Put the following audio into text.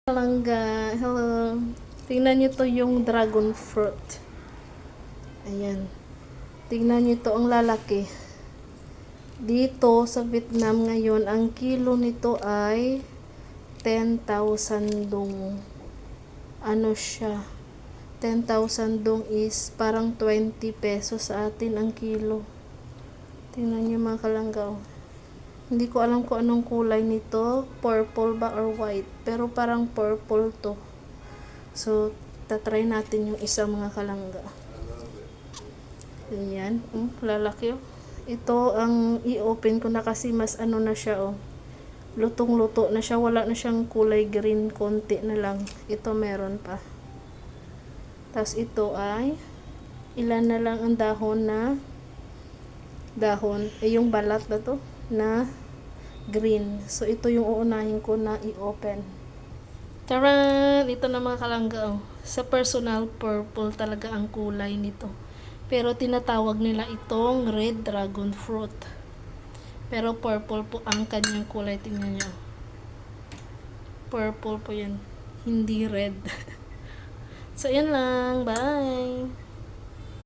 Palangga, hello. Tingnan nyo to yung dragon fruit. Ayan. Tingnan nyo to ang lalaki. Dito sa Vietnam ngayon, ang kilo nito ay 10,000 dong. Ano siya? 10,000 dong is parang 20 pesos sa atin ang kilo. Tingnan nyo mga kalanggaw. Hindi ko alam kung anong kulay nito, purple ba or white, pero parang purple to. So, tatry natin yung isa mga kalangga. Ayan, lalaki oh. Ito ang i-open ko na kasi mas ano na siya oh. Lutong-luto na siya, wala na siyang kulay green, konti na lang. Ito meron pa. Tapos ito ay ilan na lang ang yung balat ba to? Na green. So, ito yung uunahin ko na i-open. Taran! Ito na mga kalangga. Sa personal, purple talaga ang kulay nito. Pero tinatawag nila itong red dragon fruit. Pero purple po ang kanyang kulay. Tingnan nyo. Purple po yan. Hindi red. So, yan lang. Bye!